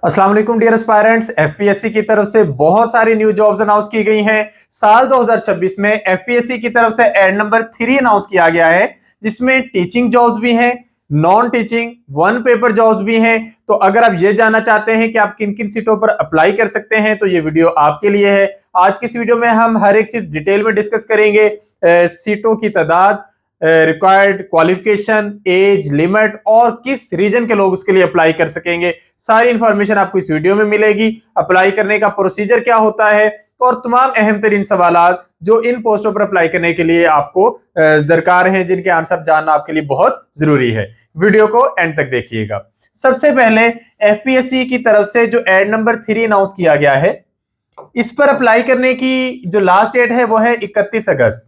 अस्सलाम वालेकुम dear aspirants. FPSC की तरफ से बहुत सारी न्यू जॉब्स अनाउंस की गई हैं। साल 2026 में एफपीएससी की तरफ से एड नंबर 3 अनाउंस किया गया है, जिसमें टीचिंग जॉब्स भी हैं, non teaching one paper jobs भी हैं। तो अगर आप ये जानना चाहते हैं कि आप किन किन सीटों पर अप्लाई कर सकते हैं तो ये वीडियो आपके लिए है। आज की इस वीडियो में हम हर एक चीज डिटेल में डिस्कस करेंगे। सीटों की तादाद, रिक्वायर्ड क्वालिफिकेशन, एज लिमिट और किस रीजन के लोग उसके लिए अप्लाई कर सकेंगे, सारी इंफॉर्मेशन आपको इस वीडियो में मिलेगी। अप्लाई करने का प्रोसीजर क्या होता है और तमाम अहम तरीन सवालात जो इन पोस्टों पर अप्लाई करने के लिए आपको दरकार हैं, जिनके आंसर जानना आपके लिए बहुत जरूरी है। वीडियो को एंड तक देखिएगा। सबसे पहले एफपीएससी की तरफ से जो एड नंबर 3 अनाउंस किया गया है, इस पर अप्लाई करने की जो लास्ट डेट है वो है 31 अगस्त।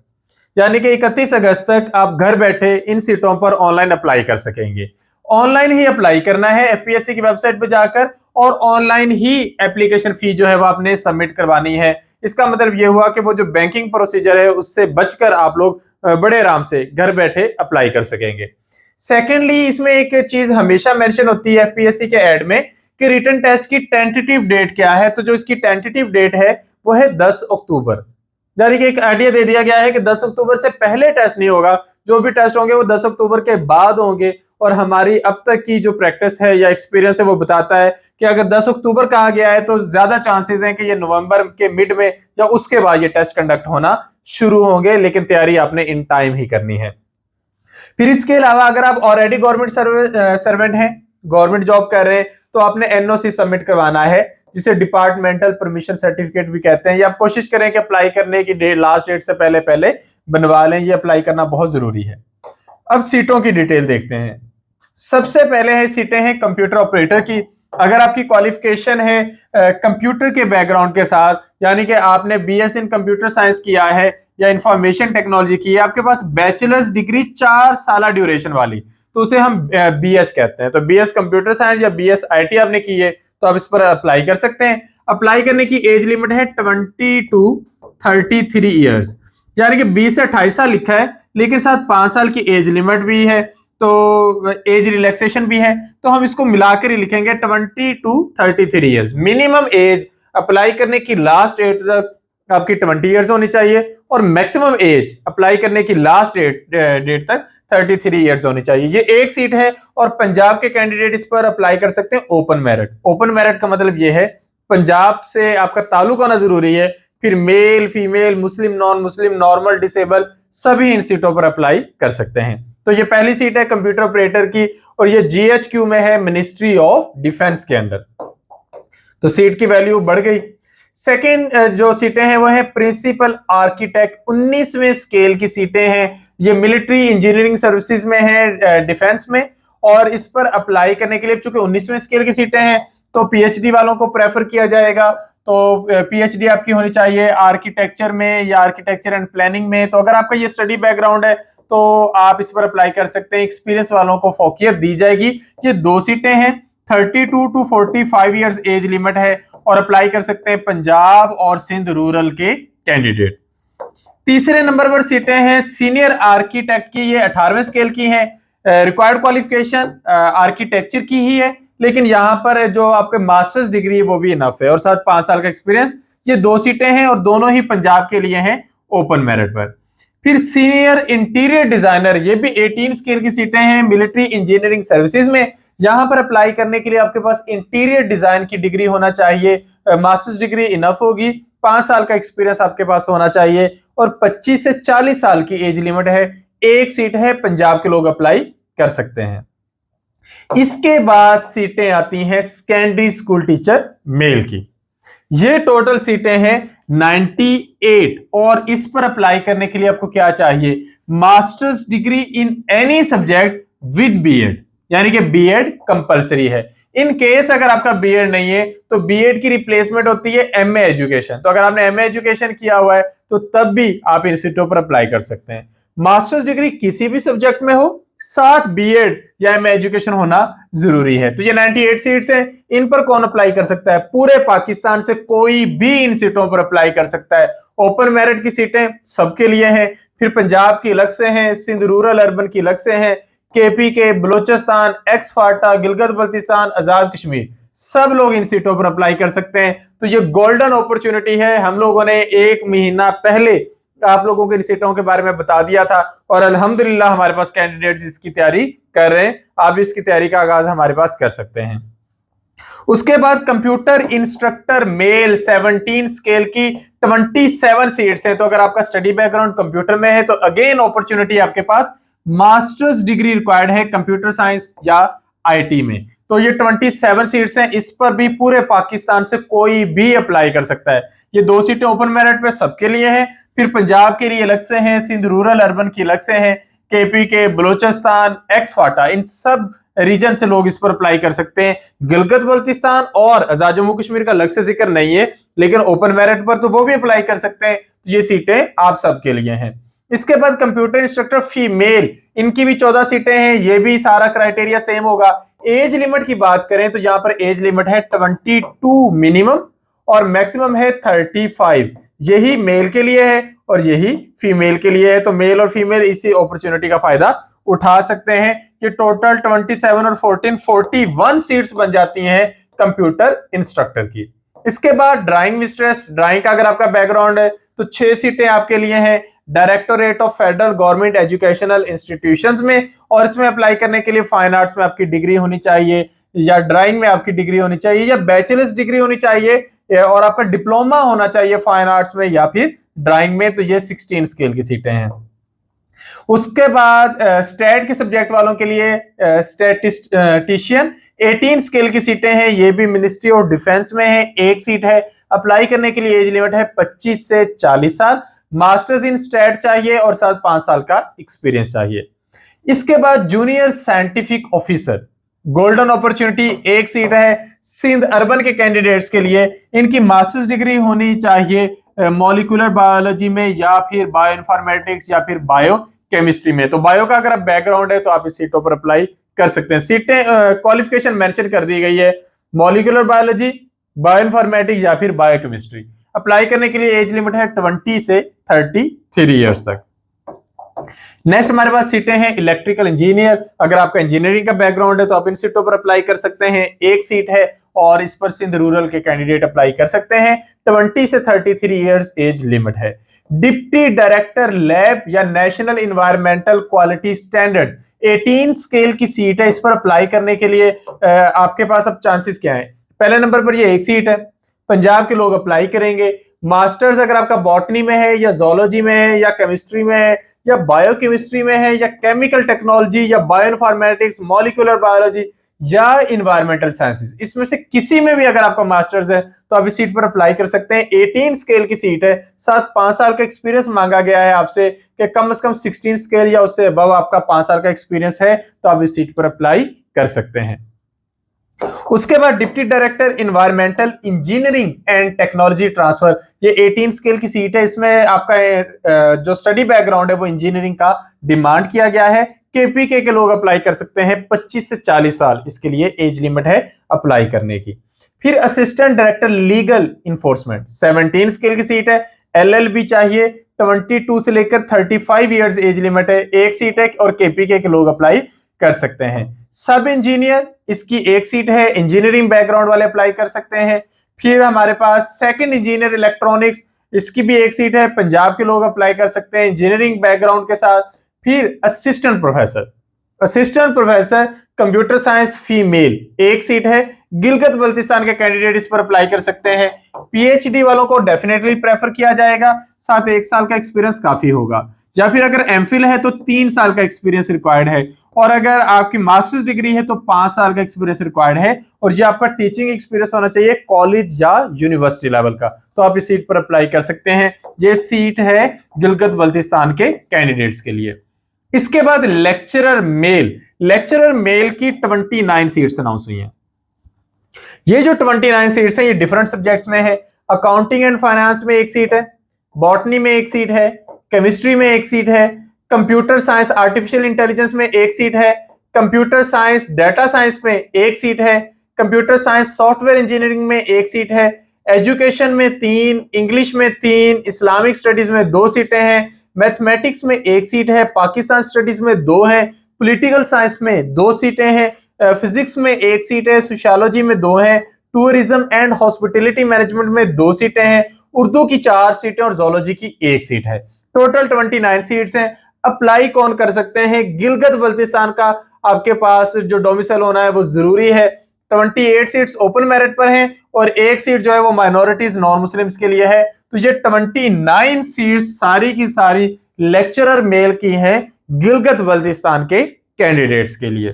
यानी कि 31 अगस्त तक आप घर बैठे इन सीटों पर ऑनलाइन अप्लाई कर सकेंगे। ऑनलाइन ही अप्लाई करना है एफपीएससी की वेबसाइट पर जाकर, और ऑनलाइन ही एप्लीकेशन फी जो है वो आपने सबमिट करवानी है। इसका मतलब ये हुआ कि वो जो बैंकिंग प्रोसीजर है उससे बचकर आप लोग बड़े आराम से घर बैठे अप्लाई कर सकेंगे। सेकेंडली, इसमें एक चीज हमेशा मेंशन होती है एफपीएससी के एड में कि रिटन टेस्ट की टेंटेटिव डेट क्या है। तो जो इसकी टेंटेटिव डेट है वो है 10 अक्टूबर। यानी कि एक आइडिया दे दिया गया है कि 10 अक्टूबर से पहले टेस्ट नहीं होगा, जो भी टेस्ट होंगे वो 10 अक्टूबर के बाद होंगे। और हमारी अब तक की जो प्रैक्टिस है या एक्सपीरियंस है वो बताता है कि अगर 10 अक्टूबर कहा गया है तो ज्यादा चांसेस हैं कि ये नवंबर के मिड में या उसके बाद ये टेस्ट कंडक्ट होना शुरू होंगे, लेकिन तैयारी आपने इन टाइम ही करनी है। फिर इसके अलावा अगर आप ऑलरेडी गवर्नमेंट सर्वेंट हैं, गवर्नमेंट जॉब कर रहे हैं, तो आपने एनओसी सबमिट करवाना है, जिसे डिपार्टमेंटल परमिशन सर्टिफिकेट भी कहते हैं। ये आप कोशिश करें कि अप्लाई करने की लास्ट डेट से पहले पहले बनवा लें, ये अप्लाई करना बहुत जरूरी है। अब सीटों की डिटेल देखते हैं। सबसे पहले है सीटें हैं कंप्यूटर ऑपरेटर की। अगर आपकी क्वालिफिकेशन है कंप्यूटर के बैकग्राउंड के साथ, यानी कि आपने बीएस इन कंप्यूटर साइंस किया है या इंफॉर्मेशन टेक्नोलॉजी की है, आपके पास बैचलर्स डिग्री 4 साल ड्यूरेशन वाली, तो उसे हम बीएस कहते हैं। तो बीएस कंप्यूटर साइंस या बीएस आईटी आपने की है तो आप इस पर अप्लाई कर सकते हैं। अप्लाई करने की एज लिमिट है 20 to 33 ईयर्स, यानी कि 20 से 28 साल लिखा है, लेकिन साथ 5 साल की एज लिमिट भी है, तो एज रिलैक्सेशन भी है, तो हम इसको मिलाकर ही लिखेंगे 20 to 33 years. Minimum age apply करने की लास्ट डेट तक आपकी 20 ईयर्स होनी चाहिए, और मैक्सिमम एज अप्लाई करने की लास्ट डेट तक 33 ईयर्स होनी चाहिए। ये एक सीट है और पंजाब के कैंडिडेट इस पर अप्लाई कर सकते हैं ओपन मेरिट। ओपन मेरिट का मतलब ये है पंजाब से आपका ताल्लुक होना जरूरी है। फिर मेल, फीमेल, मुस्लिम, नॉन मुस्लिम, नॉर्मल, डिसेबल सभी इन सीटों पर अप्लाई कर सकते हैं। तो ये पहली सीट है कंप्यूटर ऑपरेटर की, और ये जीएचक्यू में है, मिनिस्ट्री ऑफ डिफेंस के अंडर। तो सीट की वैल्यू बढ़ गई। सेकेंड जो सीटें हैं वो है प्रिंसिपल आर्किटेक्ट, 19वें स्केल की सीटें हैं। ये मिलिट्री इंजीनियरिंग सर्विसेज में है, डिफेंस में, और इस पर अप्लाई करने के लिए चूंकि 19वें स्केल की सीटें हैं तो पीएचडी वालों को प्रेफर किया जाएगा। तो पीएचडी आपकी होनी चाहिए आर्किटेक्चर में या आर्किटेक्चर एंड प्लानिंग में। तो अगर आपका ये स्टडी बैकग्राउंड है तो आप इस पर अप्लाई कर सकते हैं। एक्सपीरियंस वालों को फोकियत दी जाएगी। ये 2 सीटें हैं, 32 to 45 ईयर्स एज लिमिट है, और अप्लाई कर सकते हैं पंजाब और सिंध रूरल के कैंडिडेट। तीसरे नंबर पर सीटें हैं सीनियर आर्किटेक्ट की। ये 18वें स्केल की हैं। रिक्वायर्ड क्वालिफिकेशन आर्किटेक्चर की ही है, लेकिन यहाँ पर जो आपके मास्टर्स डिग्री है वो भी इनफ है, और साथ 5 साल का एक्सपीरियंस। ये 2 सीटें हैं और दोनों ही पंजाब के लिए हैं ओपन मेरिट पर। फिर सीनियर इंटीरियर डिजाइनर, ये भी 18 स्केल की सीटें हैं, मिलिट्री इंजीनियरिंग सर्विसेज में। यहां पर अप्लाई करने के लिए आपके पास इंटीरियर डिजाइन की डिग्री होना चाहिए, मास्टर्स डिग्री इनफ होगी, 5 साल का एक्सपीरियंस आपके पास होना चाहिए, और 25 से 40 साल की एज लिमिट है। एक सीट है, पंजाब के लोग अप्लाई कर सकते हैं। इसके बाद सीटें आती हैं सेकेंडरी स्कूल टीचर मेल की। ये टोटल सीटें हैं 98, और इस पर अप्लाई करने के लिए आपको क्या चाहिए, masters degree in any subject with BEd, यानी कि बीएड कंपलसरी है। इन केस अगर आपका बीएड नहीं है तो बीएड की रिप्लेसमेंट होती है एमए एजुकेशन। तो अगर आपने एमए एजुकेशन किया हुआ है तो तब भी आप इन सीटों पर अप्लाई कर सकते हैं। मास्टर्स डिग्री किसी भी सब्जेक्ट में हो, साथ बीएड या एमए एजुकेशन होना जरूरी है। तो ये 98 सीट्स हैं। इन पर कौन अप्लाई कर सकता है, पूरे पाकिस्तान से कोई भी इन सीटों पर अप्लाई कर सकता है। ओपन मेरिट की सीटें सबके लिए हैं, फिर पंजाब की अलग से हैं, सिंध रूरल अर्बन की अलग से हैं, केपी के, बलोचिस्तान, एक्स फाटा, गिलगित बल्तिस्तान, आजाद कश्मीर, सब लोग इन सीटों पर अप्लाई कर सकते हैं। तो ये गोल्डन अपॉर्चुनिटी है। हम लोगों ने 1 महीना पहले आप लोगों को इन सीटों के बारे में बता दिया था और अल्हम्दुलिल्लाह हमारे पास कैंडिडेट्स इसकी तैयारी कर रहे हैं। आप इसकी तैयारी का आगाज हमारे पास कर सकते हैं। उसके बाद कंप्यूटर इंस्ट्रक्टर मेल 17 स्केल की 27 सीट्स हैं। तो अगर आपका स्टडी बैकग्राउंड कंप्यूटर में है तो अगेन अपॉर्चुनिटी आपके पास मास्टर्स डिग्री रिक्वायर्ड है कंप्यूटर साइंस या आईटी में। तो ये 27 सीट्स हैं। इस पर भी पूरे पाकिस्तान से कोई भी अप्लाई कर सकता है। ये 2 सीटें ओपन मेरिट पे सबके लिए हैं। फिर पंजाब के लिए अलग से हैं, सिंध रूरल अर्बन की अलग से हैं, केपी के, बलोचिस्तान, एक्स फाटा, इन सब रीजन से लोग इस पर अप्लाई कर सकते हैं। गिलगित बल्तिस्तान और आजाद जम्मू कश्मीर का अलग से जिक्र नहीं है, लेकिन ओपन मेरिट पर तो वो भी अप्लाई कर सकते हैं। तो ये सीटें आप सबके लिए हैं। इसके बाद कंप्यूटर इंस्ट्रक्टर फीमेल, इनकी भी 14 सीटें हैं। ये भी सारा क्राइटेरिया सेम होगा। एज लिमिट की बात करें तो यहां पर एज लिमिट है 22 मिनिमम और मैक्सिमम है 35। यही मेल के लिए है और यही फीमेल के लिए है। तो मेल और फीमेल इसी अपॉर्चुनिटी का फायदा उठा सकते हैं। ये टोटल 27 और 14 41 सीट्स बन जाती हैं कंप्यूटर इंस्ट्रक्टर की। इसके बाद ड्राइंग मिस्ट्रेस, ड्राइंग का अगर आपका बैकग्राउंड है तो 6 सीटें आपके लिए हैं directorate of federal government educational institutions में। और इसमें अप्लाई करने के लिए फाइन आर्ट्स में आपकी डिग्री होनी चाहिए या ड्राइंग में आपकी डिग्री होनी चाहिए या बैचलर्स डिग्री होनी चाहिए और आपका डिप्लोमा होना चाहिए फाइन आर्ट्स में या फिर ड्राइंग में। तो ये 16 स्केल की सीटें हैं। उसके बाद स्टैट के सब्जेक्ट वालों के लिए स्टैटिस्टिशियन 18 स्केल की सीटें हैं। ये भी मिनिस्ट्री ऑफ डिफेंस में है। 1 सीट है। अप्लाई करने के लिए एज लिमिट है 25 से 40 साल। मास्टर्स इन स्टैट चाहिए और साथ 5 साल का एक्सपीरियंस चाहिए। इसके बाद junior scientific officer, golden opportunity, 1 seat है सिंध अर्बन के कैंडिडेट्स के लिए। इनकी मास्टर्स डिग्री होनी चाहिए मॉलिक्यूलर बायोलॉजी में या फिर बायो इन्फॉर्मेटिक्स या फिर बायो केमिस्ट्री में। तो बायो का अगर आप बैकग्राउंड है तो आप इस सीटों पर अप्लाई कर सकते हैं। सीटें क्वालिफिकेशन मेंशन कर दी गई है, मॉलिक्यूलर बायोलॉजी, बायो इन्फॉर्मेटिक्स या फिर बायो केमिस्ट्री। अप्लाई करने के लिए एज लिमिट है 20 से 33 ईयर्स तक। नेक्स्ट हमारे पास सीटें हैं इलेक्ट्रिकल इंजीनियर। अगर आपका इंजीनियरिंग का बैकग्राउंड है तो आप इन सीटों पर अप्लाई कर सकते हैं। 1 सीट है और इस पर सिंध रूरल के कैंडिडेट अप्लाई कर सकते हैं। 20 से 33 इयर्स एज लिमिट है। डिप्टी डायरेक्टर लैब या national environmental quality standards, 18 scale की सीट है। इस पर अप्लाई करने के लिए आपके पास अब चांसेस क्या है? पहले नंबर पर ये 1 सीट है, पंजाब के लोग अप्लाई करेंगे। मास्टर्स अगर आपका बॉटनी में है या जोलॉजी में है या केमिस्ट्री में है या बायोकेमिस्ट्री में है या केमिकल टेक्नोलॉजी या बायोइन्फॉर्मेटिक्स, मॉलिक्यूलर बायोलॉजी या इन्वायरमेंटल साइंसेस, इसमें से किसी में भी अगर आपका मास्टर्स है तो आप इस सीट पर अप्लाई कर सकते हैं। 18 स्केल की सीट है, साथ 5 साल का एक्सपीरियंस मांगा गया है आपसे कि कम से कम 16 स्केल या उससे अबव आपका 5 साल का एक्सपीरियंस है तो आप इस सीट पर अप्लाई कर सकते हैं। उसके बाद deputy director environmental engineering and technology transfer, ये 18 स्केल की सीट है। इसमें आपका जो स्टडी बैकग्राउंड है वो इंजीनियरिंग का डिमांड किया गया है। केपीके के लोग अप्लाई कर सकते हैं। 25 से 40 साल इसके लिए एज लिमिट है अप्लाई करने की। फिर assistant director legal enforcement, 17 scale की सीट है। एलएलबी चाहिए। 22 से लेकर 35 इयर्स एज लिमिट है। 1 सीट है और केपीके के लोग अप्लाई कर सकते हैं। सब इंजीनियर, इसकी 1 सीट है। इंजीनियरिंग बैकग्राउंड वाले अप्लाई कर सकते हैं। फिर हमारे पास सेकंड इंजीनियर इलेक्ट्रॉनिक्स, इसकी भी 1 सीट है। पंजाब के लोग अप्लाई कर सकते हैं इंजीनियरिंग बैकग्राउंड के साथ। फिर assistant professor, assistant professor computer science female, 1 seat है। गिलगित बल्तिस्तान के कैंडिडेट इस पर अप्लाई कर सकते हैं। पीएचडी वालों को डेफिनेटली प्रेफर किया जाएगा, साथ 1 साल का एक्सपीरियंस काफी होगा। या फिर अगर एमफिल है तो 3 साल का एक्सपीरियंस रिक्वायर्ड है और अगर आपकी मास्टर्स डिग्री है तो 5 साल का एक्सपीरियंस रिक्वायर्ड है और ये आपका टीचिंग एक्सपीरियंस होना चाहिए कॉलेज या यूनिवर्सिटी लेवल का। तो आप इस सीट पर अप्लाई कर सकते हैं। ये सीट है गिलगित बल्तिस्तान के कैंडिडेट्स के लिए। इसके बाद लेक्चरर मेल, लेक्चरर मेल की 29 सीट्स अनाउंस हुई हैं। ये जो 29 सीट्स हैं ये डिफरेंट सब्जेक्ट्स में है। अकाउंटिंग एंड फाइनेंस में 1 सीट है, बॉटनी में 1 सीट है, केमिस्ट्री में 1 सीट है, कंप्यूटर साइंस आर्टिफिशियल इंटेलिजेंस में 1 सीट है, कंप्यूटर साइंस डेटा साइंस में 1 सीट है, कंप्यूटर साइंस सॉफ्टवेयर इंजीनियरिंग में 1 सीट है, एजुकेशन में 3, इंग्लिश में 3, इस्लामिक स्टडीज में 2 सीटें हैं, मैथमेटिक्स में 1 सीट है, पाकिस्तान स्टडीज में 2 है, पॉलिटिकल साइंस में 2 सीटें हैं, फिजिक्स में 1 सीट है, सोशियोलॉजी में 2 है, टूरिज्म एंड हॉस्पिटैलिटी मैनेजमेंट में 2 सीटें हैं, उर्दू की 4 सीटें और जोलॉजी की 1 सीट है। टोटल 29 सीट्स हैं। अप्लाई कौन कर सकते हैं? गिलगित बल्तिस्तान का आपके पास जो डोमिसाइल होना है वो जरूरी है। 28 सीट्स ओपन मेरिट पर हैं और 1 सीट जो है वो माइनॉरिटीज नॉन मुस्लिम्स के लिए है। तो ये 29 सीट्स सारी की सारी लेक्चरर मेल की हैं गिलगित बल्तिस्तान के कैंडिडेट्स के लिए।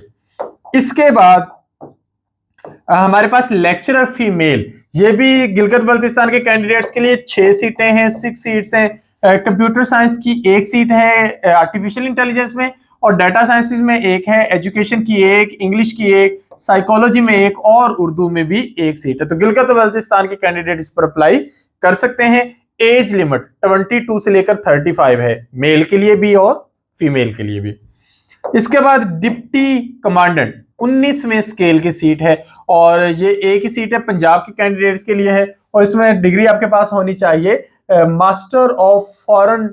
इसके बाद हमारे पास लेक्चरर फीमेल, ये भी गिलगित बल्तिस्तान के कैंडिडेट्स के लिए 6 सीटें हैं, 6 सीट्स हैं। कंप्यूटर साइंस की 1 सीट है, आर्टिफिशियल इंटेलिजेंस में और डाटा साइंसेज में 1 है, एजुकेशन की 1, इंग्लिश की 1, साइकोलॉजी में 1 और उर्दू में भी 1 सीट है। तो गिलगित बल्तिस्तान के कैंडिडेट इस पर अप्लाई कर सकते हैं। एज लिमिट 22 से लेकर 35 है, मेल के लिए भी और फीमेल के लिए भी। इसके बाद डिप्टी कमांडेंट 19वें स्केल की सीट है और ये एक ही सीट है, पंजाब के कैंडिडेट्स के लिए है और इसमें डिग्री आपके पास होनी चाहिए मास्टर ऑफ फॉरेन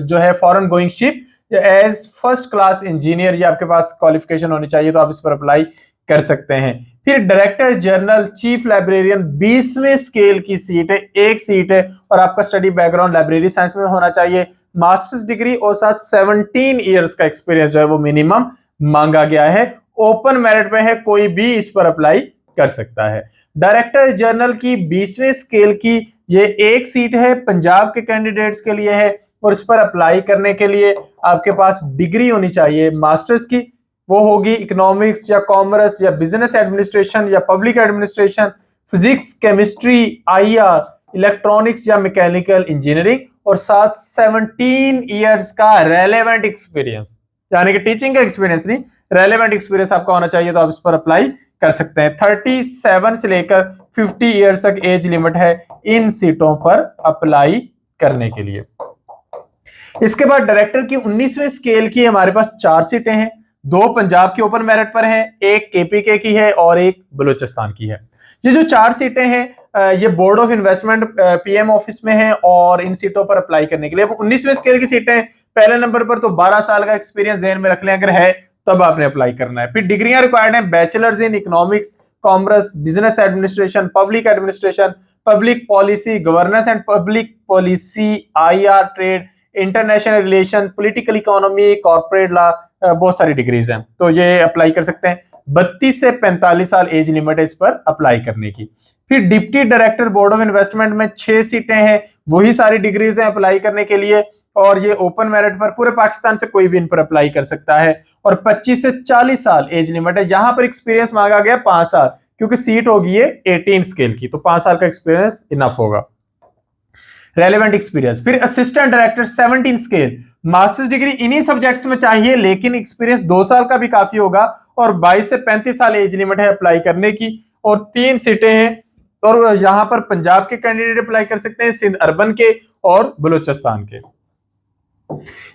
जो है foreign going ship as first class engineer, ये आपके पास क्वालिफिकेशन होनी चाहिए, तो आप इस पर अप्लाई कर सकते हैं। फिर डायरेक्टर जनरल चीफ लाइब्रेरियन 20वें स्केल की सीट है, 1 सीट है और आपका स्टडी बैकग्राउंड लाइब्रेरी साइंस में होना चाहिए, मास्टर्स डिग्री और साथ 17 इयर्स का एक्सपीरियंस जो है वो मिनिमम मांगा गया है। ओपन मेरिट पे है, कोई भी इस पर अप्लाई कर सकता है। डायरेक्टर जनरल की 20वें स्केल की ये 1 सीट है, पंजाब के कैंडिडेट्स के लिए है और इस पर अप्लाई करने के लिए आपके पास डिग्री होनी चाहिए मास्टर्स की, वो होगी इकोनॉमिक्स या कॉमर्स या बिजनेस एडमिनिस्ट्रेशन या public administration, physics, chemistry, IR, electronics या मैकेनिकल इंजीनियरिंग और साथ 17 इयर्स का रेलेवेंट एक्सपीरियंस, यानी कि टीचिंग का एक्सपीरियंस नहीं, रेलेवेंट एक्सपीरियंस आपका होना चाहिए, तो आप इस पर अप्लाई कर सकते हैं। 37 से लेकर 50 इयर्स तक एज लिमिट है इन सीटों पर अप्लाई करने के लिए। इसके बाद डायरेक्टर की 19वें स्केल की हमारे पास 4 सीटें हैं, 2 पंजाब की ओपन मेरिट पर हैं, 1 KPK की है और 1 बलूचिस्तान की है। ये जो 4 सीटें हैं ये board of investment PM office में है और इन सीटों पर अप्लाई करने के लिए 19वें स्केल की सीटें पहले नंबर पर, तो 12 साल का एक्सपीरियंस ज़हन में रख लें, अगर है तब आपने अप्लाई करना है। फिर डिग्रियां रिक्वायर्ड हैं, bachelors in economics, commerce, business administration, public administration, public policy, governance and public policy, IR, trade, international relation, political economy, corporate law, बहुत सारी डिग्रीज हैं, तो ये अप्लाई कर सकते हैं। 32 से 45 साल एज लिमिट है इस पर अप्लाई करने की। फिर deputy director board of investment में 6 सीटें हैं, वही सारी डिग्रीज हैं अप्लाई करने के लिए और ये ओपन मेरिट पर पूरे पाकिस्तान से कोई भी इन पर अप्लाई कर सकता है और 25 से 40 साल एज लिमिट है। यहां पर एक्सपीरियंस मांगा गया 5 साल, क्योंकि सीट होगी ये 18 स्केल की, तो 5 साल का एक्सपीरियंस इनफ होगा, रेलेवेंट एक्सपीरियंस। फिर assistant director 17 scale, masters degree इन्हीं सब्जेक्ट्स में चाहिए, लेकिन एक्सपीरियंस 2 साल का भी काफी होगा और 22 से 35 साल एज लिमिट है अप्लाई करने की और 3 सीटें हैं और यहां पर पंजाब के कैंडिडेट अप्लाई कर सकते हैं, सिंध अर्बन के और बलूचिस्तान के।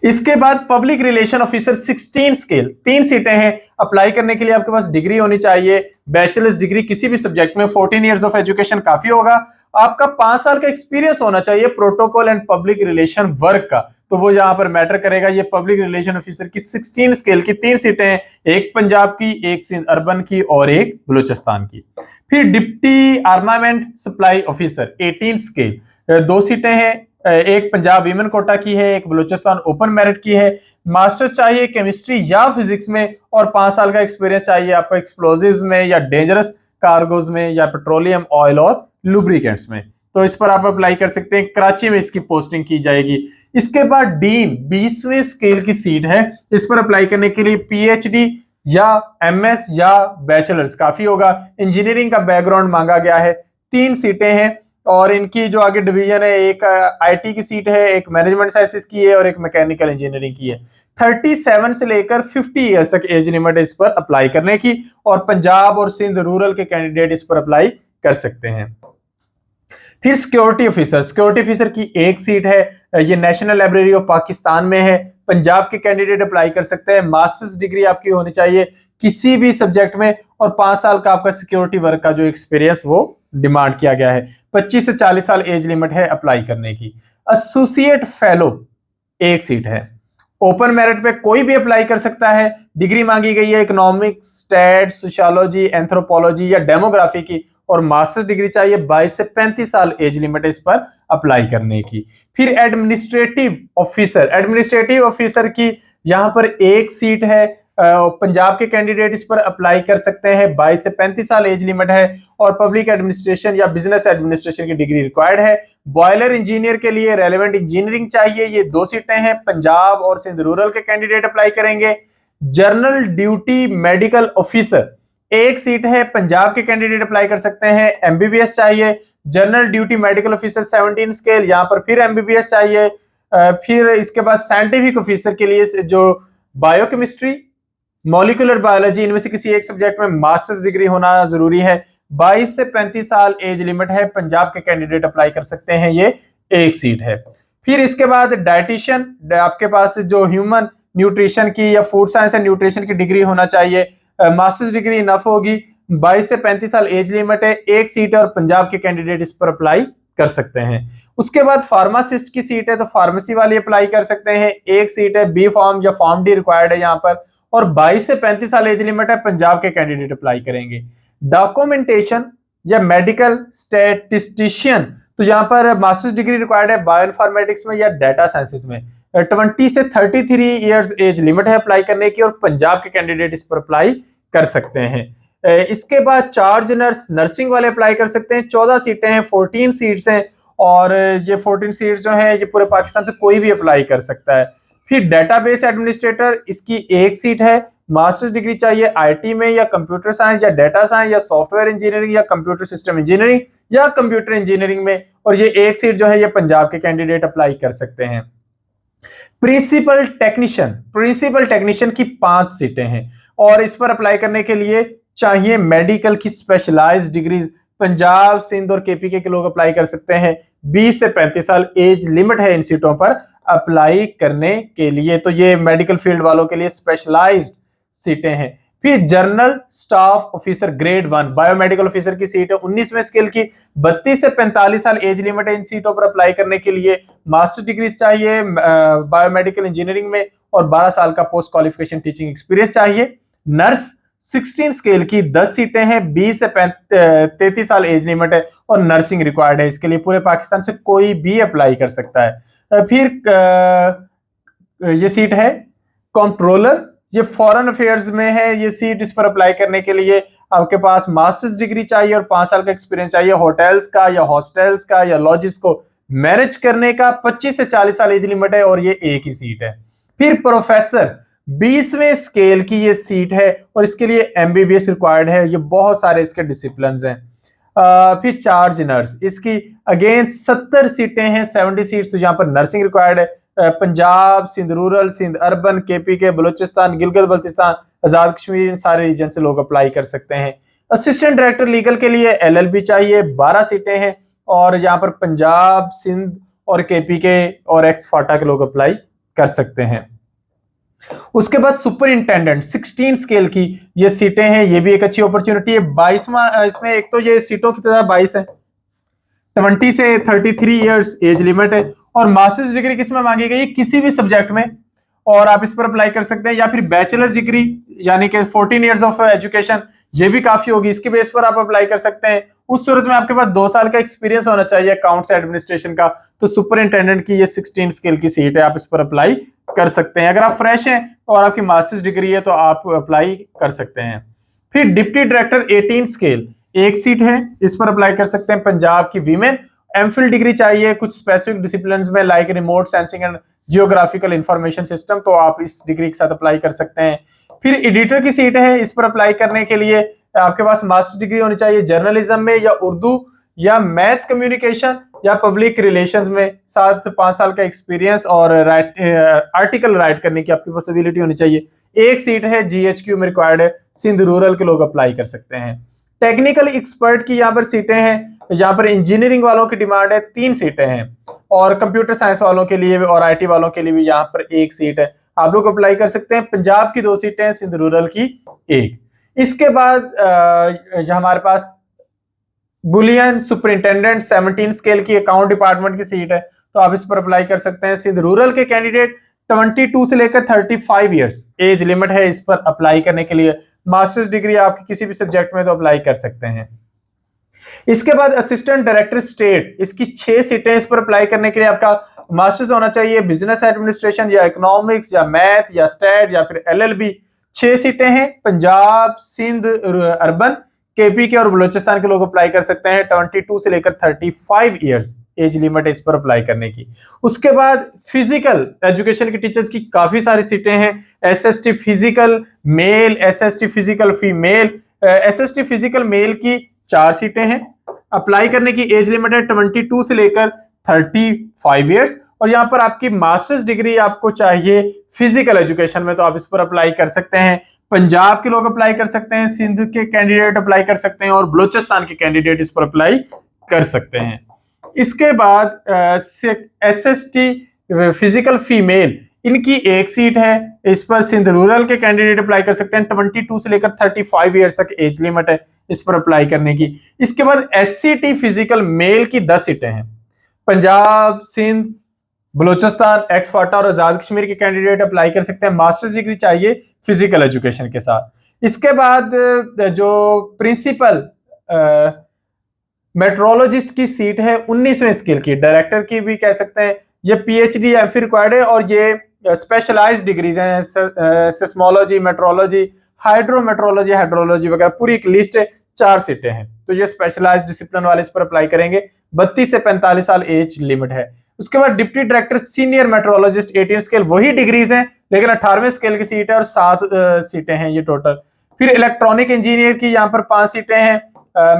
इसके बाद पब्लिक रिलेशन ऑफिसर 16 स्केल, 3 सीटें हैं, अप्लाई करने के लिए आपके पास डिग्री होनी चाहिए, बैचलर्स डिग्री किसी भी सब्जेक्ट में, 14 इयर्स ऑफ एजुकेशन काफी होगा, आपका 5 साल का एक्सपीरियंस होना चाहिए protocol and public relation work का, तो वो यहां पर मैटर करेगा। ये पब्लिक रिलेशन ऑफिसर की 16 स्केल की 3 सीटें हैं, एक पंजाब की, एक सिंध अर्बन की और एक बलूचिस्तान की। फिर deputy armament supply officer 18 scale, 2 सीटें हैं, एक पंजाब वीमेन कोटा की है, एक बलूचिस्तान ओपन मेरिट की है, मास्टर्स चाहिए केमिस्ट्री या फिजिक्स में और 5 साल का एक्सपीरियंस चाहिए आपको एक्सप्लोजिव्स में या डेंजरस कार्गोज में या पेट्रोलियम ऑयल और लुब्रिकेंट्स में, तो इस पर आप अप्लाई कर सकते हैं। कराची में इसकी पोस्टिंग की जाएगी। इसके बाद डीन 20वें स्केल की सीट है, इस पर अप्लाई करने के लिए PhD या MS या बैचलर्स काफी होगा, इंजीनियरिंग का बैकग्राउंड मांगा गया है। 3 सीटें हैं और इनकी जो आगे डिवीजन है, एक IT की सीट है, एक मैनेजमेंट साइंसेस की है और एक मैकेनिकल इंजीनियरिंग की है। 37 से लेकर 50 ईयर्स तक एज लिमिट है इस पर अप्लाई करने की और पंजाब और सिंध रूरल के कैंडिडेट इस पर अप्लाई कर सकते हैं। फिर सिक्योरिटी ऑफिसर की 1 सीट है, ये नेशनल लाइब्रेरी ऑफ पाकिस्तान में है, पंजाब के कैंडिडेट अप्लाई कर सकते हैं, मास्टर्स डिग्री आपकी होनी चाहिए किसी भी सब्जेक्ट में और 5 साल का आपका सिक्योरिटी वर्क का जो एक्सपीरियंस वो डिमांड किया गया है। 25 से 40 साल एज लिमिट है अप्लाई करने की। एसोसिएट फेलो 1 सीट है ओपन मेरिट पे कोई भी अप्लाई कर सकता है। डिग्री मांगी गई है इकोनॉमिक्स, स्टैट, सोशियोलॉजी, एंथ्रोपोलॉजी या डेमोग्राफी की, और मास्टर्स डिग्री चाहिए। 22 से 35 साल एज लिमिट है इस पर अप्लाई करने की। फिर एडमिनिस्ट्रेटिव ऑफिसर की यहाँ पर एक सीट है। पंजाब के कैंडिडेट इस पर अप्लाई कर सकते हैं। 22 से 35 साल एज लिमिट है, और पब्लिक एडमिनिस्ट्रेशन या बिजनेस एडमिनिस्ट्रेशन की डिग्री रिक्वायर्ड है। बॉयलर इंजीनियर के लिए रेलेवेंट इंजीनियरिंग चाहिए। ये 2 सीटें हैं। पंजाब और सिंध रूरल के कैंडिडेट अप्लाई करेंगे। जनरल ड्यूटी मेडिकल ऑफिसर एक सीट है। पंजाब के कैंडिडेट अप्लाई कर सकते हैं। एमबीबीएस चाहिए। General duty medical officer 17 scale, यहां पर फिर एमबीबीएस चाहिए। फिर इसके बाद साइंटिफिक ऑफिसर के लिए जो बायोकेमिस्ट्री, मॉलिक्यूलर बायोलॉजी, इनमें से किसी एक सब्जेक्ट में मास्टर्स डिग्री होना जरूरी है। 22 से 35 साल एज लिमिट है। पंजाब के कैंडिडेट अप्लाई कर सकते हैं। ये एक सीट है। फिर इसके बाद डाइटिशियन, आपके पास जो ह्यूमन न्यूट्रिशन की या फूड साइंस एंड न्यूट्रिशन की डिग्री होना चाहिए। मास्टर्स डिग्री इनफ होगी। 22 से 35 साल एज लिमिट है। एक सीट है और पंजाब के कैंडिडेट इस पर अप्लाई कर सकते हैं। उसके बाद फार्मासिस्ट की सीट है, तो फार्मेसी वाले अप्लाई कर सकते हैं। एक सीट है। बी फार्म या फार्म डी रिक्वायर्ड है यहाँ पर, और 22 से 35 साल एज लिमिट है। पंजाब के कैंडिडेट अप्लाई करेंगे। डॉक्यूमेंटेशन या मेडिकल स्टैटिस्टिशियन, तो यहाँ पर मास्टर्स डिग्री रिक्वायर्ड है बायोइन्फॉर्मेटिक्स में या डेटा साइंसिस में। 20 से 33 इयर्स एज लिमिट है अप्लाई करने की, और पंजाब के कैंडिडेट इस पर अप्लाई कर सकते हैं। इसके बाद चार्ज नर्स, नर्सिंग वाले अप्लाई कर सकते हैं। 14 सीटें हैं, 14 सीट्स हैं, और ये 14 सीट्स जो हैं ये पूरे पाकिस्तान से कोई भी अप्लाई कर सकता है। फिर डेटाबेस एडमिनिस्ट्रेटर, इसकी एक सीट है। मास्टर्स डिग्री चाहिए आईटी में या कंप्यूटर साइंस या डेटा साइंस या सॉफ्टवेयर इंजीनियरिंग या कंप्यूटर सिस्टम इंजीनियरिंग या कंप्यूटर इंजीनियरिंग में, और ये एक सीट जो है ये पंजाब के कैंडिडेट अप्लाई कर सकते हैं। प्रिंसिपल टेक्नीशियन की 5 सीटें हैं, और इस पर अप्लाई करने के लिए चाहिए मेडिकल की स्पेशलाइज्ड डिग्रीज। पंजाब, सिंध और केपी के लोग अप्लाई कर सकते हैं। 20 से 35 साल एज लिमिट है इन सीटों पर अप्लाई करने के लिए। तो ये मेडिकल फील्ड वालों के लिए स्पेशलाइज्ड सीटें हैं। फिर general staff officer grade 1 biomedical officer की सीट है 19वें स्केल की। 32 से 45 साल एज लिमिट है इन सीटों पर अप्लाई करने के लिए। मास्टर डिग्री चाहिए बायोमेडिकल इंजीनियरिंग में, और 12 साल का पोस्ट क्वालिफिकेशन टीचिंग एक्सपीरियंस चाहिए। नर्स 16 स्केल की 10 सीटें हैं। 20 से 33 साल एज लिमिट है, और नर्सिंग रिक्वायर्ड है। इसके लिए पूरे पाकिस्तान से कोई भी अप्लाई कर सकता है। फिर ये सीट है कंट्रोलर, ये फॉरेन अफेयर्स में है ये सीट। इस पर अप्लाई करने के लिए आपके पास मास्टर्स डिग्री चाहिए और 5 साल का एक्सपीरियंस चाहिए। होटल्स का या हॉस्टल्स का या लॉजिस को मैनेज करने का 25 से 40 साल एज लिमिट है, और ये एक ही सीट है। फिर प्रोफेसर 20वें स्केल की ये सीट है, और इसके लिए एमबीबीएस रिक्वायर्ड है। ये बहुत सारे इसके डिसिप्लिन्स हैं। फिर चार्ज नर्स, इसकी अगेन 70 सीटें हैं, 70 सीट्स, तो यहाँ पर नर्सिंग रिक्वायर्ड है। Punjab, Sindh rural, Sindh urban, KP के, बलूचिस्तान, गिलगित बल्तिस्तान, आजाद कश्मीर, इन सारे रीजन से लोग अप्लाई कर सकते हैं। असिस्टेंट डायरेक्टर लीगल के लिए एलएलबी चाहिए, 12 सीटें हैं, और यहाँ पर पंजाब, सिंध और केपी के और एक्स फाटा के लोग अप्लाई कर सकते हैं। उसके बाद सुपरिंटेंडेंट 16 स्केल की ये सीटें हैं, ये भी एक अच्छी अपॉर्चुनिटी है। 22वां इसमें एक तो ये सीटों की तरह 22 है। 20 से 33 इयर्स एज लिमिट है, और मास्टर्स डिग्री किसमें मांगी गई है? किसी भी सब्जेक्ट में, और आप इस पर अप्लाई कर सकते हैं। या फिर बैचलर्स डिग्री यानी कि 14 इयर्स ऑफ एजुकेशन, ये भी काफी होगी, इसके बेस पर आप अप्लाई कर सकते हैं। उस सूरत में आपके पास 2 साल का एक्सपीरियंस होना चाहिए अकाउंट्स एडमिनिस्ट्रेशन का। तो सुपरिंटेंडेंट की ये 16 स्केल की सीट है, आप इस पर अप्लाई कर सकते हैं। अगर आप फ्रेश हैं और आपकी मास्टर्स डिग्री है तो आप अप्लाई कर सकते हैं। फिर डिप्टी डायरेक्टर 18 स्केल, एक सीट है, इस पर अप्लाई कर सकते हैं। पंजाब की वीमेन, एमफिल डिग्री चाहिए कुछ स्पेसिफिक डिसिप्लिन्स में like remote sensing and geographical information system, तो आप इस डिग्री के साथ अप्लाई कर सकते हैं। फिर एडिटर की सीट है, इस पर अप्लाई करने के लिए आपके पास मास्टर डिग्री होनी चाहिए जर्नलिज्म में, या उर्दू या मैस कम्युनिकेशन या पब्लिक रिलेशंस में, 7 से 5 साल का एक्सपीरियंस, और आर्टिकल राइट करने की आपकी पॉसिबिलिटी होनी चाहिए। एक सीट है, जीएचक्यू में रिक्वायर्ड है, सिंध रूरल के लोग अप्लाई कर सकते हैं। टेक्निकल एक्सपर्ट की यहाँ पर सीटें हैं, यहाँ पर इंजीनियरिंग वालों की डिमांड है, 3 सीटें हैं, और कंप्यूटर साइंस वालों के लिए और आईटी वालों के लिए भी यहाँ पर 1 सीट है, आप लोग अप्लाई कर सकते हैं। पंजाब की 2 सीटें हैं, सिंध रूरल की 1। इसके बाद हमारे पास बुलियन सुपरिंटेंडेंट 17 स्केल की अकाउंट डिपार्टमेंट की सीट है, तो आप इस पर अप्लाई कर सकते हैं। सिंध रूरल के कैंडिडेट 22 से लेकर 35 ईयर्स एज लिमिट है इस पर अप्लाई करने के लिए। मास्टर्स डिग्री आपकी किसी भी सब्जेक्ट में तो अप्लाई कर सकते हैं। इसके बाद असिस्टेंट डायरेक्टर स्टेट, इसकी 6 सीटें इस पर अप्लाई करने के लिए आपका मास्टर्स होना चाहिए, बिजनेस एडमिनिस्ट्रेशन या इकोनॉमिक्स या मैथ या स्टैट या फिर LLB। 6 सीटें हैं। पंजाब, सिंध अर्बन, KPK और बलूचिस्तान के लोग अप्लाई कर सकते हैं। 22 से लेकर 35 ईयर्स एज लिमिट है इस पर अप्लाई करने की। उसके बाद फिजिकल एजुकेशन के टीचर्स की काफी सारी सीटें हैं। SST physical male, SST physical female, SST physical male की 4 सीटें हैं। अप्लाई करने की एज लिमिट है 22 से लेकर 35 ईयर्स। और यहाँ पर आपकी मास्टर्स डिग्री आपको चाहिए फिजिकल एजुकेशन में, तो आप इस पर अप्लाई कर सकते हैं। पंजाब के लोग अप्लाई कर सकते हैं, सिंध के कैंडिडेट अप्लाई कर सकते हैं और बलूचिस्तान के कैंडिडेट इस पर अप्लाई कर सकते हैं। इसके बाद SST फिजिकल फीमेल, इनकी 1 सीट है। इस पर सिंध रूरल के कैंडिडेट अप्लाई कर सकते हैं। 22 से लेकर 35 ईयर्स तक एज लिमिट है इस पर अप्लाई करने की। इसके बाद SCT फिजिकल मेल की 10 सीटें हैं। पंजाब, सिंध, बलूचिस्तान, एक्स-फाटा और आजाद कश्मीर के कैंडिडेट अप्लाई कर सकते हैं। मास्टर्स डिग्री चाहिए फिजिकल एजुकेशन के साथ। इसके बाद जो प्रिंसिपल मेट्रोलॉजिस्ट की सीट है 19वें स्केल की, डायरेक्टर की भी कह सकते हैं, ये PhD या फिर रिक्वायर्ड है और ये स्पेशलाइज्ड डिग्रीज हैं। सिस्मोलॉजी, मेट्रोलॉजी, हाइड्रोमेट्रोलॉजी, हाइड्रोलॉजी वगैरह पूरी एक लिस्ट है। 4 सीटें हैं, तो ये स्पेशलाइज्ड डिसिप्लिन वाले इस पर अप्लाई करेंगे। 32 से 45 साल एज लिमिट है। उसके बाद deputy director senior metrologist 18 scale, वही डिग्रीज हैं लेकिन 18वें स्केल की सीट है और 7 सीटें हैं ये टोटल। फिर इलेक्ट्रॉनिक इंजीनियर की यहाँ पर 5 सीटें हैं।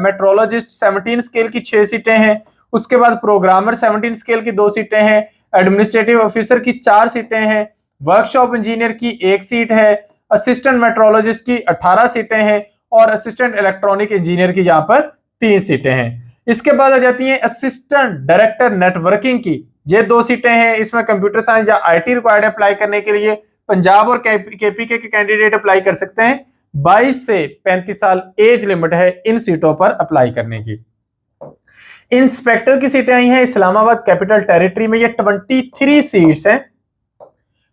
मेट्रोलॉजिस्ट 17 स्केल की 6 सीटें हैं। उसके बाद प्रोग्रामर 17 स्केल की 2 सीटें हैं। एडमिनिस्ट्रेटिव ऑफिसर की 4 सीटें हैं। वर्कशॉप इंजीनियर की 1 सीट है। असिस्टेंट मेट्रोलॉजिस्ट की 18 सीटें हैं और असिस्टेंट इलेक्ट्रॉनिक इंजीनियर की यहाँ पर 3 सीटें हैं। इसके बाद आ जाती हैं असिस्टेंट डायरेक्टर नेटवर्किंग की, ये 2 सीटें हैं। इसमें कंप्यूटर साइंस या IT रिक्वायर्ड है अप्लाई करने के लिए। पंजाब और KPK के कैंडिडेट अप्लाई कर सकते हैं। 22 से 35 साल एज लिमिट है इन सीटों पर अप्लाई करने की। इंस्पेक्टर की सीटें आई हैं इस्लामाबाद कैपिटल टेरिटरी में, ये 23 सीट्स हैं।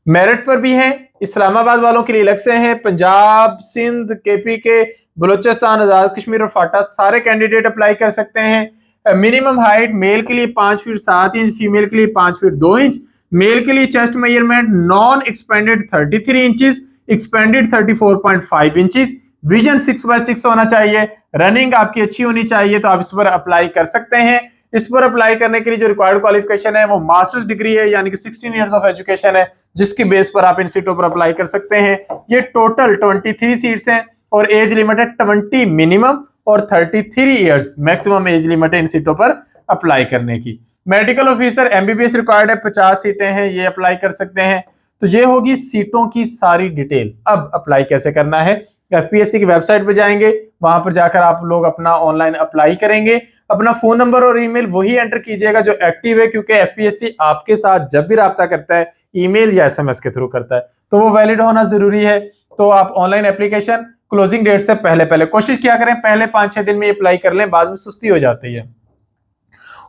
मेरिट पर भी हैं। इस्लामाबाद वालों के लिए अलग से हैं। पंजाब, सिंध, KPK, बलूचिस्तान, आजाद कश्मीर और फाटा सारे कैंडिडेट अप्लाई कर सकते हैं। मिनिमम हाइट मेल के लिए 5 फीट 7 इंच, फीमेल के लिए 5 फीट 2 इंच। मेल के लिए chest measurement non expanded 33 inches, expanded 34.5 inches. Vision 6x6 होना चाहिए। रनिंग आपकी अच्छी होनी चाहिए, तो आप इस पर अप्लाई कर सकते हैं। इस पर अप्लाई करने के लिए जो रिक्वायर्ड क्वालिफिकेशन है वो मास्टर्स डिग्री है, यानी कि 16 इयर्स ऑफ एजुकेशन है, जिसकी बेस पर आप इन सीटों पर अप्लाई कर सकते हैं। ये टोटल 23 सीट्स हैं और एज लिमिट है 20 मिनिमम और 33 इयर्स मैक्सिमम एज लिमिट है इन सीटों पर अप्लाई करने की। मेडिकल ऑफिसर MBBS रिक्वायर्ड है, 50 सीटें हैं, ये अप्लाई कर सकते हैं। तो ये होगी सीटों की सारी डिटेल। अब अप्लाई कैसे करना है, FPSC की वेबसाइट पे जाएंगे, वहां पर जाकर आप लोग अपना ऑनलाइन अप्लाई करेंगे। अपना फोन नंबर और ईमेल वही एंटर कीजिएगा जो एक्टिव है, क्योंकि FPSC आपके साथ जब भी राब्ता करता है ईमेल या SMS के थ्रू करता है, तो वो वैलिड होना जरूरी है। तो आप ऑनलाइन एप्लीकेशन क्लोजिंग डेट से पहले कोशिश किया करें, पहले 5-6 दिन में अप्लाई कर लें, बाद में सुस्ती हो जाती है।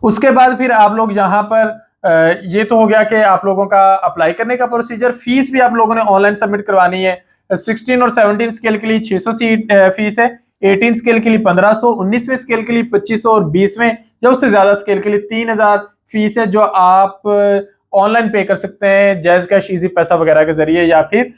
उसके बाद फिर आप लोग यहाँ पर ये तो हो गया कि आप लोगों का अप्लाई करने का प्रोसीजर। फीस भी आप लोगों ने ऑनलाइन सबमिट करवानी है। 16 और 17 स्केल के लिए 600 सीट फीस है, 18 स्केल के लिए 1500, 19वें स्केल के लिए 2500 और 20वें या उससे ज्यादा स्केल के लिए 3000 फीस है, जो आप ऑनलाइन पे कर सकते हैं जैज कैश, इजी पैसा वगैरह के जरिए या फिर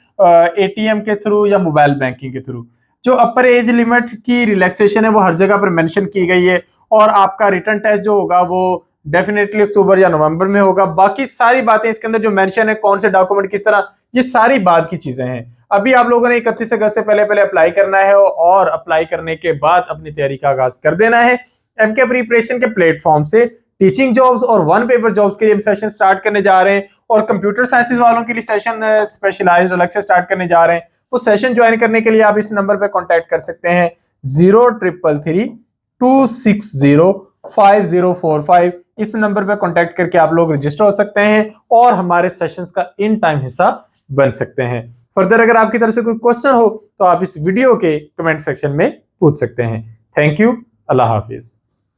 ATM के थ्रू या मोबाइल बैंकिंग के थ्रू। जो अपर एज लिमिट की रिलैक्सेशन है वो हर जगह पर मेंशन की गई है और आपका रिटर्न टेस्ट जो होगा वो डेफिनेटली अक्टूबर या नवंबर में होगा। बाकी सारी बातें इसके अंदर जो मेंशन है, कौन से डॉक्यूमेंट किस तरह, ये सारी बात की चीजें हैं। अभी आप लोगों ने 31 अगस्त से पहले अप्लाई करना है और अप्लाई करने के बाद अपनी तैयारी का आगाज कर देना है। MK प्रिपरेशन के प्लेटफॉर्म से टीचिंग जॉब्स और 1 पेपर जॉब्स के लिए हम सेशन स्टार्ट करने जा रहे हैं और कंप्यूटर साइंसेज वालों के लिए सेशन स्पेशलाइज्ड अलग से स्टार्ट करने जा रहे हैं। वो सेशन ज्वाइन करने के लिए आप इस नंबर पर कॉन्टैक्ट कर सकते हैं 0333-260-5045। इस नंबर पर कॉन्टैक्ट करके आप लोग रजिस्टर हो सकते हैं और हमारे सेशंस का इन टाइम हिस्सा बन सकते हैं। फर्दर अगर आपकी तरफ से कोई क्वेश्चन हो तो आप इस वीडियो के कमेंट सेक्शन में पूछ सकते हैं। Thank you. Allah Hafiz.